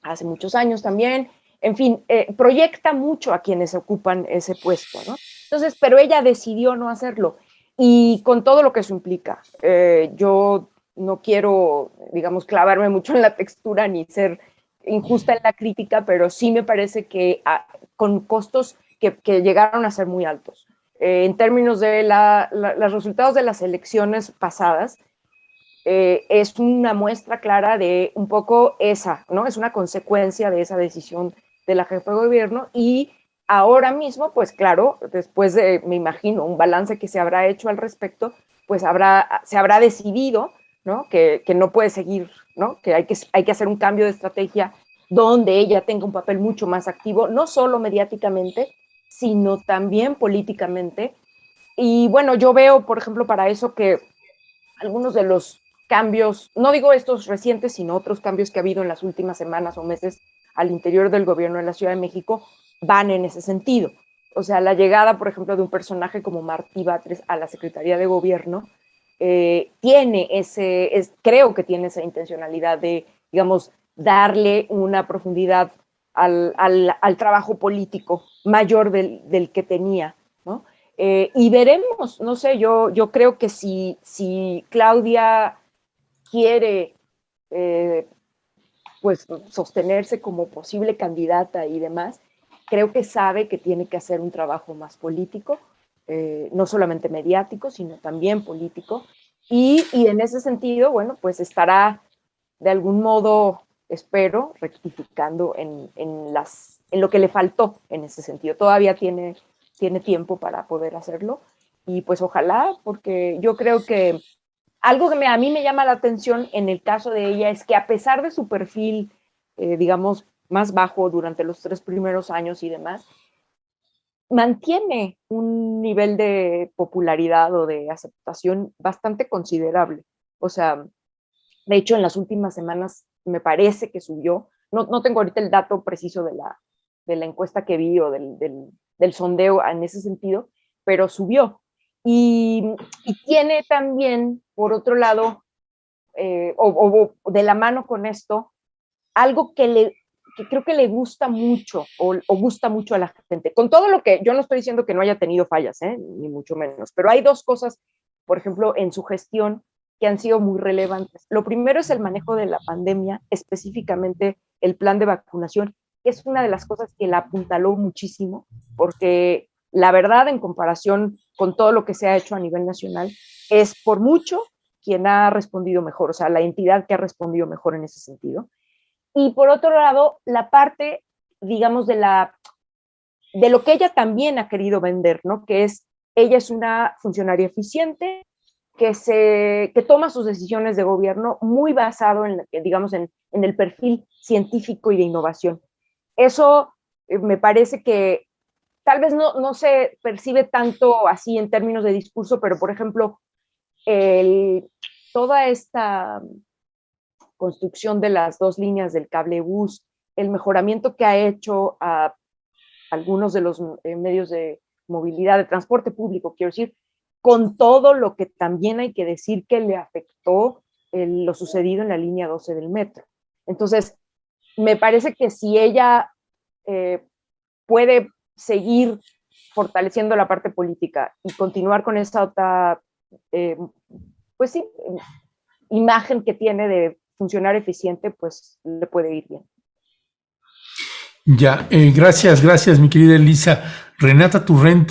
hace muchos años también. En fin, proyecta mucho a quienes ocupan ese puesto, ¿no? Entonces, pero ella decidió no hacerlo y con todo lo que eso implica. Yo no quiero, digamos, clavarme mucho en la textura ni ser injusta en la crítica, pero sí me parece que con costos que llegaron a ser muy altos. En términos de los resultados de las elecciones pasadas, es una muestra clara de un poco esa, ¿no? Es una consecuencia de esa decisión de la jefa de gobierno y ahora mismo, pues claro, después de, me imagino, un balance que se habrá hecho al respecto, pues se habrá decidido, ¿no? Que no puede seguir, ¿no? Que hay que hacer un cambio de estrategia donde ella tenga un papel mucho más activo, no solo mediáticamente, sino también políticamente. Y bueno, yo veo, por ejemplo, para eso que algunos de los cambios, no digo estos recientes, sino otros cambios que ha habido en las últimas semanas o meses al interior del gobierno de la Ciudad de México, van en ese sentido. O sea, la llegada, por ejemplo, de un personaje como Martí Batres a la Secretaría de Gobierno, creo que tiene esa intencionalidad de, digamos, darle una profundidad al trabajo político mayor del que tenía, ¿no? Y veremos, no sé, yo creo que si Claudia quiere pues sostenerse como posible candidata y demás, creo que sabe que tiene que hacer un trabajo más político, no solamente mediático, sino también político. Y en ese sentido, bueno, pues estará de algún modo, espero, rectificando en lo que le faltó en ese sentido. Todavía tiene tiempo para poder hacerlo y pues ojalá, porque yo creo que algo que a mí me llama la atención en el caso de ella es que a pesar de su perfil, digamos, más bajo durante los 3 primeros años y demás, mantiene un nivel de popularidad o de aceptación bastante considerable. O sea, de hecho, en las últimas semanas me parece que subió. No tengo ahorita el dato preciso de la encuesta que vi o del sondeo en ese sentido, pero subió. Y tiene también, por otro lado, o de la mano con esto, algo que creo que le gusta mucho o gusta mucho a la gente. Con todo lo que, yo no estoy diciendo que no haya tenido fallas, ni mucho menos, pero hay dos cosas, por ejemplo, en su gestión que han sido muy relevantes. Lo primero es el manejo de la pandemia, específicamente el plan de vacunación, que es una de las cosas que la apuntaló muchísimo, porque la verdad, en comparación con todo lo que se ha hecho a nivel nacional, es por mucho quien ha respondido mejor, o sea, la entidad que ha respondido mejor en ese sentido. Y por otro lado, la parte, digamos, de lo que ella también ha querido vender, ¿no? Que es, ella es una funcionaria eficiente, que toma sus decisiones de gobierno muy basado en, digamos, en el perfil científico y de innovación. Eso me parece que tal vez no se percibe tanto así en términos de discurso, pero por ejemplo, toda esta construcción de las 2 líneas del cable bus, el mejoramiento que ha hecho a algunos de los medios de movilidad, de transporte público, quiero decir, con todo lo que también hay que decir que le afectó lo sucedido en la línea 12 del metro. Entonces, me parece que si ella puede seguir fortaleciendo la parte política y continuar con esa otra, pues sí, imagen que tiene de funcionar eficiente, pues le puede ir bien. Ya, gracias, mi querida Elisa. Renata Turrent,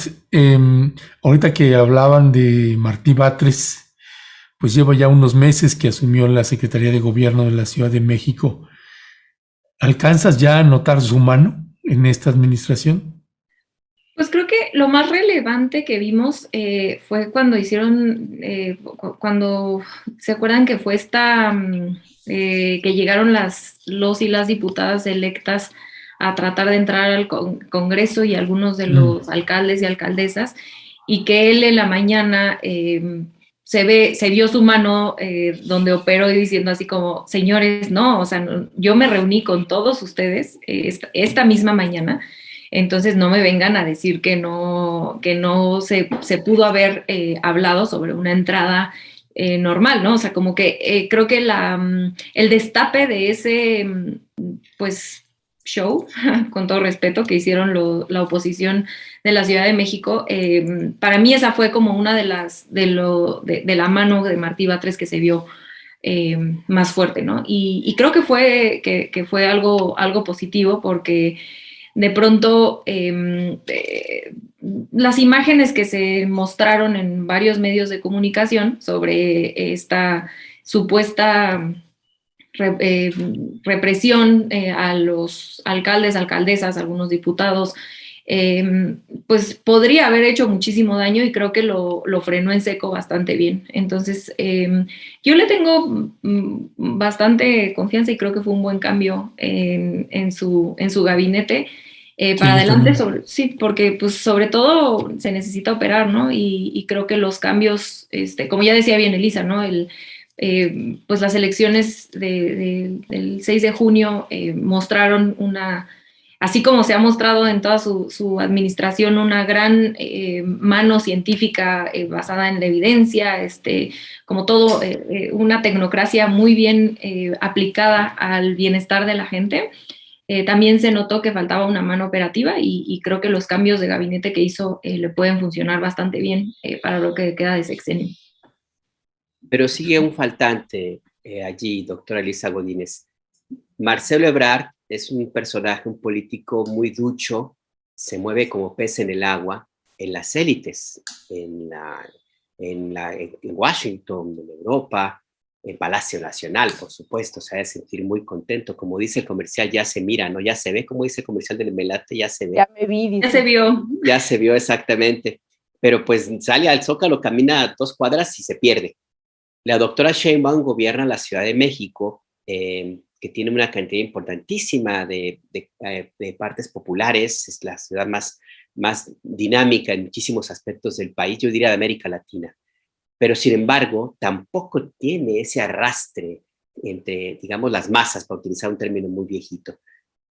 ahorita que hablaban de Martí Batres, pues lleva ya unos meses que asumió la Secretaría de Gobierno de la Ciudad de México. ¿Alcanzas ya a notar su mano en esta administración? Pues creo que lo más relevante que vimos fue cuando cuando se acuerdan que fue que llegaron los y las diputadas electas a tratar de entrar al Congreso y algunos de los alcaldes y alcaldesas, y que él en la mañana se vio su mano donde operó y diciendo así como, señores, no, o sea, no, yo me reuní con todos ustedes esta misma mañana. Entonces no me vengan a decir que no se pudo haber hablado sobre una entrada normal, ¿no? O sea, como que creo que el destape de ese, pues, show, con todo respeto, que hicieron la oposición de la Ciudad de México, para mí esa fue como una de la mano de Martí Batres que se vio más fuerte, ¿no? Y creo que fue algo positivo porque de pronto las imágenes que se mostraron en varios medios de comunicación sobre esta supuesta represión a los alcaldes, alcaldesas, algunos diputados, pues podría haber hecho muchísimo daño y creo que lo frenó en seco bastante bien. Entonces, yo le tengo bastante confianza y creo que fue un buen cambio en su gabinete. Para adelante, sí, porque pues sobre todo se necesita operar, ¿no? Y creo que los cambios, como ya decía bien Elisa, ¿no? Pues las elecciones del 6 de junio mostraron así como se ha mostrado en toda su administración, una gran mano científica basada en la evidencia, como todo, una tecnocracia muy bien aplicada al bienestar de la gente. También se notó que faltaba una mano operativa y creo que los cambios de gabinete que hizo le pueden funcionar bastante bien para lo que queda de sexenio. Pero sigue un faltante allí, doctora Elisa Godínez. Marcelo Ebrard es un personaje, un político muy ducho, se mueve como pez en el agua, en las élites, en Washington, en Europa, en Palacio Nacional, por supuesto, se ha de sentir muy contento. Como dice el comercial, ya se mira, ¿no? Ya se ve, como dice el comercial del Melate, ya se ve. Ya me vi, dice. Ya se vio. Ya se vio exactamente. Pero pues sale al Zócalo, camina 2 cuadras y se pierde. La doctora Sheinbaum gobierna la Ciudad de México, que tiene una cantidad importantísima de partes populares, es la ciudad más dinámica en muchísimos aspectos del país, yo diría de América Latina. Pero sin embargo, tampoco tiene ese arrastre entre, digamos, las masas, para utilizar un término muy viejito,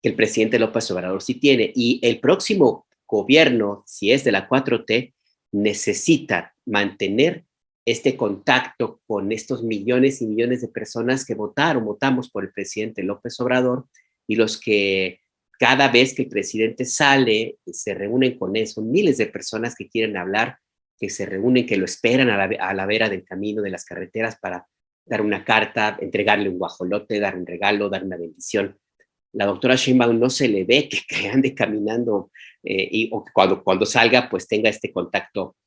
que el presidente López Obrador sí tiene. Y el próximo gobierno, si es de la 4T, necesita mantener este contacto con estos millones y millones de personas que votamos por el presidente López Obrador y los que cada vez que el presidente sale se reúnen con él. Son miles de personas que quieren hablar, que se reúnen, que lo esperan a la vera del camino de las carreteras para dar una carta, entregarle un guajolote, dar un regalo, dar una bendición. La doctora Sheinbaum no se le ve que ande caminando o cuando salga pues tenga este contacto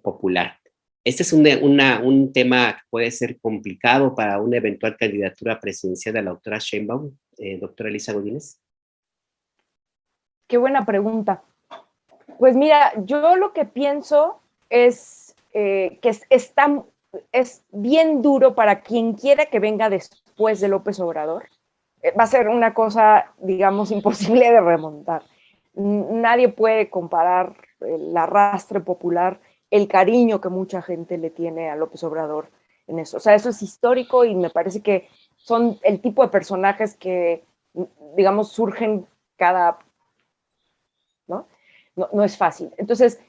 popular. Este es un tema que puede ser complicado para una eventual candidatura presidencial de la doctora Sheinbaum, doctora Elisa Godínez. Qué buena pregunta. Pues mira, yo lo que pienso es que es bien duro para quien quiera que venga después de López Obrador. Va a ser una cosa, digamos, imposible de remontar. Nadie puede comparar el arrastre popular, el cariño que mucha gente le tiene a López Obrador en eso. O sea, eso es histórico y me parece que son el tipo de personajes que, digamos, surgen cada... ¿no? No es fácil. Entonces,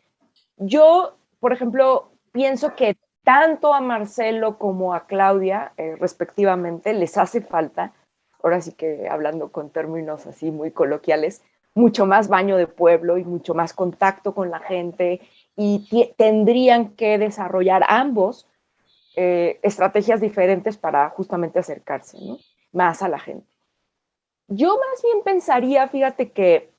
yo, por ejemplo, pienso que tanto a Marcelo como a Claudia, respectivamente, les hace falta, ahora sí que hablando con términos así muy coloquiales, mucho más baño de pueblo y mucho más contacto con la gente, y tendrían que desarrollar ambos estrategias diferentes para justamente acercarse, ¿no?, más a la gente. Yo más bien pensaría, fíjate que,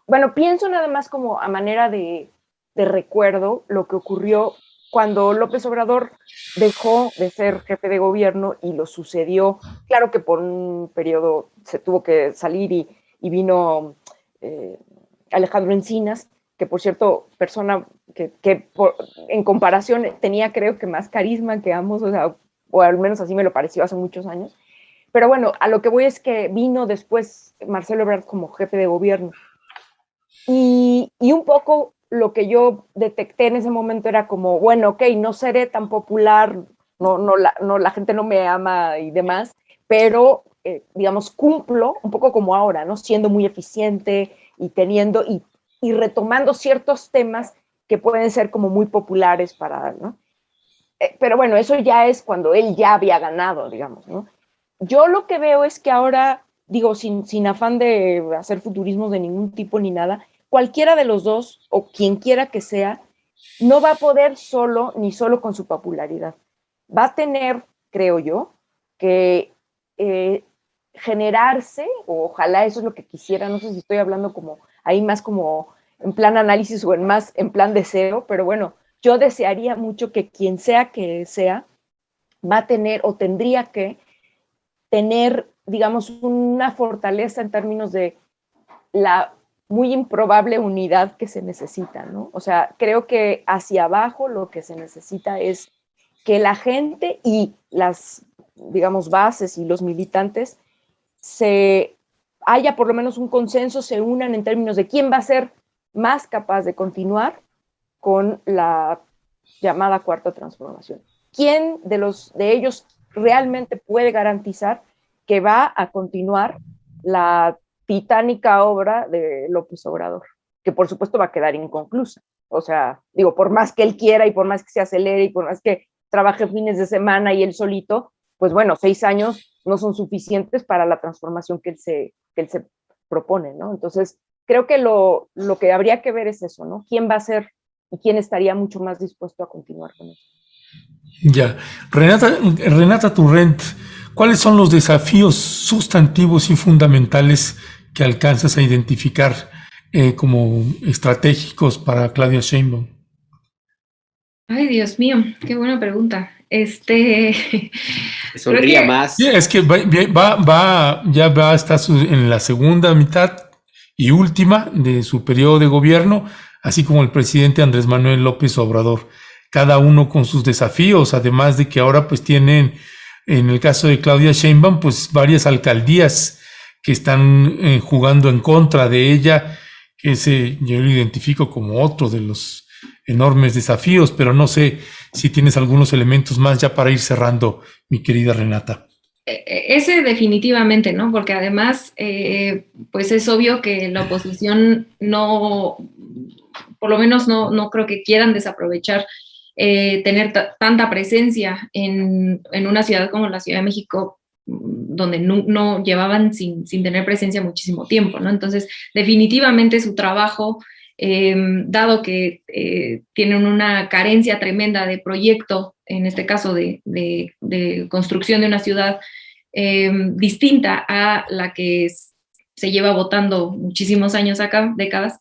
bueno, pienso nada más como a manera de recuerdo lo que ocurrió cuando López Obrador dejó de ser jefe de gobierno y lo sucedió. Claro que por un periodo se tuvo que salir y vino Alejandro Encinas, que por cierto, persona que en comparación tenía creo que más carisma que ambos, o sea, o al menos así me lo pareció hace muchos años. Pero bueno, a lo que voy es que vino después Marcelo Ebrard como jefe de gobierno. Y un poco lo que yo detecté en ese momento era como, bueno, ok, no seré tan popular, la gente no me ama y demás, pero, digamos, cumplo un poco como ahora, ¿no? Siendo muy eficiente y teniendo y retomando ciertos temas que pueden ser como muy populares para, ¿no? Pero bueno, eso ya es cuando él ya había ganado, digamos, ¿no? Yo lo que veo es que ahora, digo, sin afán de hacer futurismos de ningún tipo ni nada, cualquiera de los dos, o quien quiera que sea, no va a poder solo, ni solo con su popularidad. Va a tener, creo yo, que generarse, o ojalá eso es lo que quisiera, no sé si estoy hablando como ahí más como en plan análisis o más en plan deseo, pero bueno, yo desearía mucho que quien sea que sea, va a tener o tendría que tener, digamos, una fortaleza en términos de la muy improbable unidad que se necesita, ¿no? O sea, creo que hacia abajo lo que se necesita es que la gente y las, digamos, bases y los militantes haya por lo menos un consenso, se unan en términos de quién va a ser más capaz de continuar con la llamada cuarta transformación. ¿Quién de ellos realmente puede garantizar que va a continuar la titánica obra de López Obrador? Que por supuesto va a quedar inconclusa. O sea, digo, por más que él quiera y por más que se acelere y por más que trabaje fines de semana y él solito, pues bueno, 6 años no son suficientes para la transformación que él se propone, ¿no? Entonces, creo que lo que habría que ver es eso, ¿no? ¿Quién va a ser y quién estaría mucho más dispuesto a continuar con eso? Ya. Renata Turrent, ¿cuáles son los desafíos sustantivos y fundamentales que alcanzas a identificar como estratégicos para Claudia Sheinbaum? Ay, Dios mío, qué buena pregunta. Sonría más. Sí, es que ya va a estar en la segunda mitad y última de su periodo de gobierno, así como el presidente Andrés Manuel López Obrador, cada uno con sus desafíos, además de que ahora pues tienen, en el caso de Claudia Sheinbaum, pues varias alcaldías que están jugando en contra de ella, que yo lo identifico como otro de los enormes desafíos, pero no sé si tienes algunos elementos más ya para ir cerrando, mi querida Renata. Ese definitivamente, ¿no? Porque además, pues es obvio que la oposición no, por lo menos no creo que quieran desaprovechar tener tanta presencia en una ciudad como la Ciudad de México, donde no llevaban sin tener presencia muchísimo tiempo, ¿no? Entonces, definitivamente su trabajo, dado que tienen una carencia tremenda de proyecto, en este caso de construcción de una ciudad distinta a la que se lleva votando muchísimos años acá, décadas,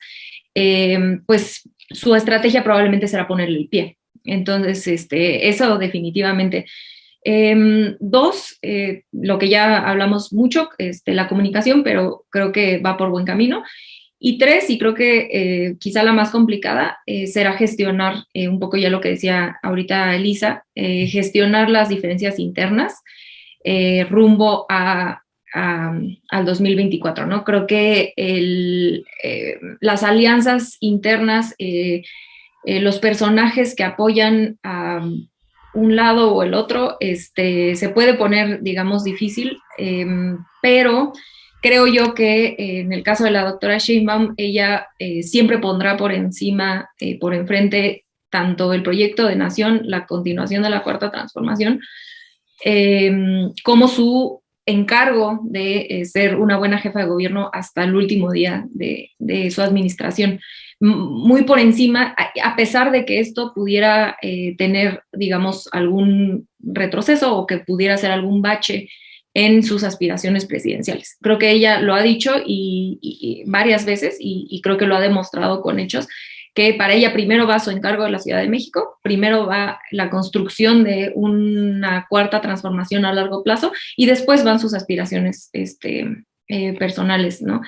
pues su estrategia probablemente será ponerle el pie. Entonces, eso definitivamente. Dos, lo que ya hablamos mucho, la comunicación, pero creo que va por buen camino. Y tres, y creo que quizá la más complicada, será gestionar, un poco ya lo que decía ahorita Elisa, gestionar las diferencias internas rumbo al 2024, ¿no? Creo que las alianzas internas, los personajes que apoyan a un lado o el otro, se puede poner, digamos, difícil, pero creo yo que en el caso de la doctora Sheinbaum, ella siempre pondrá por encima, por enfrente, tanto el proyecto de nación, la continuación de la Cuarta Transformación, como su encargo de ser una buena jefa de gobierno hasta el último día de su administración. Muy por encima, a pesar de que esto pudiera tener, digamos, algún retroceso o que pudiera ser algún bache en sus aspiraciones presidenciales. Creo que ella lo ha dicho y varias veces, y creo que lo ha demostrado con hechos, que para ella primero va su encargo de la Ciudad de México, primero va la construcción de una cuarta transformación a largo plazo y después van sus aspiraciones personales, ¿no?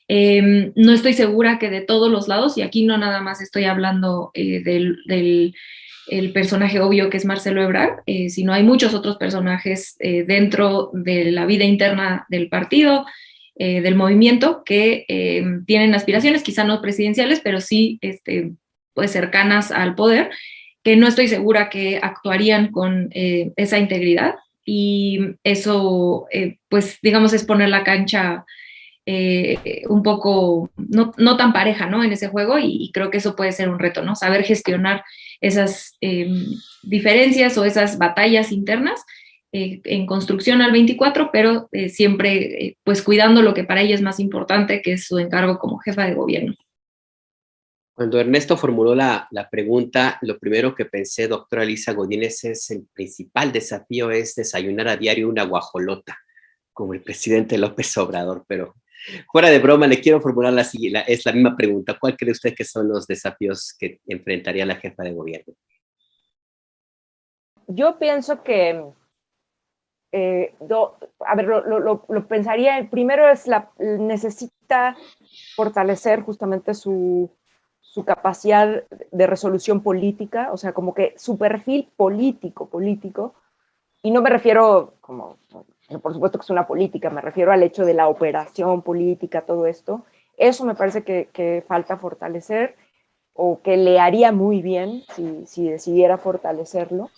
No estoy segura que de todos los lados, y aquí no nada más estoy hablando del el personaje obvio que es Marcelo Ebrard, sino hay muchos otros personajes dentro de la vida interna del partido, del movimiento, que tienen aspiraciones, quizá no presidenciales, pero sí pues cercanas al poder, que no estoy segura que actuarían con esa integridad, y eso, pues digamos, es poner la cancha un poco no tan pareja, ¿no? En ese juego, y creo que eso puede ser un reto, ¿no? Saber gestionar esas diferencias o esas batallas internas en construcción al 24, pero siempre pues cuidando lo que para ella es más importante, que es su encargo como jefa de gobierno. Cuando Ernesto formuló la pregunta, lo primero que pensé, doctora Elisa Godínez, es el principal desafío es desayunar a diario una guajolota, como el presidente López Obrador, pero fuera de broma, le quiero formular es la misma pregunta. ¿Cuál cree usted que son los desafíos que enfrentaría la jefa de gobierno? Yo pienso que, lo pensaría, el primero es necesita fortalecer justamente su capacidad de resolución política, o sea, como que su perfil político, y no me refiero como, por supuesto que es una política, me refiero al hecho de la operación política, todo esto. Eso me parece que falta fortalecer, o que le haría muy bien si decidiera fortalecerlo.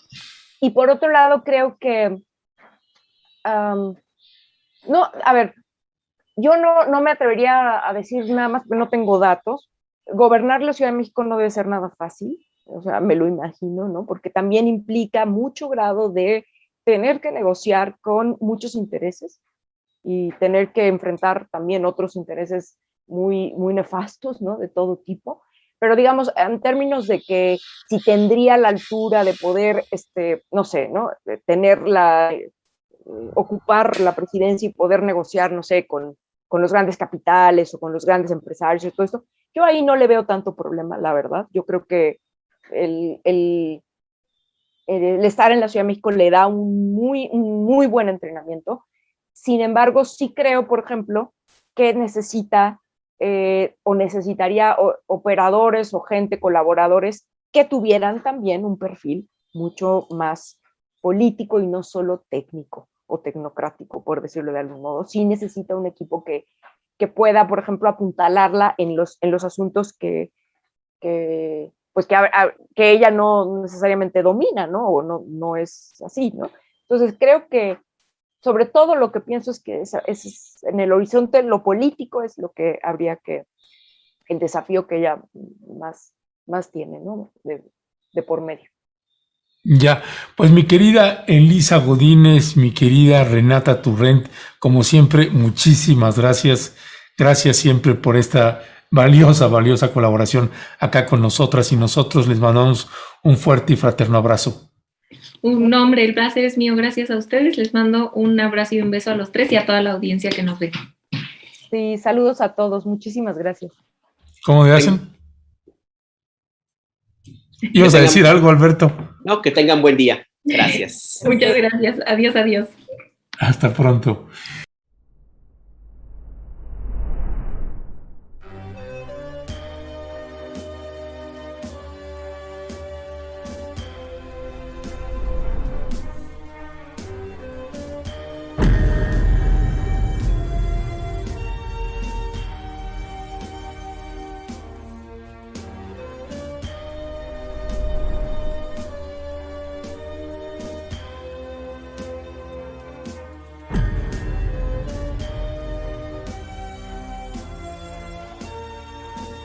Y por otro lado, creo que, yo no me atrevería a decir nada más, porque no tengo datos. Gobernar la Ciudad de México no debe ser nada fácil, o sea, me lo imagino, ¿no? Porque también implica mucho grado de tener que negociar con muchos intereses y tener que enfrentar también otros intereses muy, muy nefastos, ¿no? De todo tipo. Pero digamos, en términos de que si tendría la altura de poder, no sé, ¿no? Ocupar la presidencia y poder negociar, no sé, con los grandes capitales o con los grandes empresarios y todo esto, yo ahí no le veo tanto problema, la verdad. Yo creo que el estar en la Ciudad de México le da un muy buen entrenamiento. Sin embargo, sí creo, por ejemplo, que necesita o necesitaría operadores o gente, colaboradores, que tuvieran también un perfil mucho más político y no solo técnico o tecnocrático, por decirlo de algún modo. Sí necesita un equipo que pueda, por ejemplo, apuntalarla en los asuntos que ella no necesariamente domina, ¿no? O no es así, ¿no? Entonces creo que sobre todo lo que pienso es que es en el horizonte lo político es lo que el desafío que ella más tiene, ¿no? De por medio. Ya, pues mi querida Elisa Godínez, mi querida Renata Turrent, como siempre, muchísimas gracias. Gracias siempre por esta valiosa colaboración acá con nosotras y nosotros. Les mandamos un fuerte y fraterno abrazo. Un hombre, el placer es mío, gracias a ustedes. Les mando un abrazo y un beso a los tres y a toda la audiencia que nos ve. Sí, saludos a todos, muchísimas gracias. ¿Cómo le hacen? ¿Ibas a decir algo, Alberto? No, que tengan buen día. Gracias. Muchas gracias. Adiós. Hasta pronto.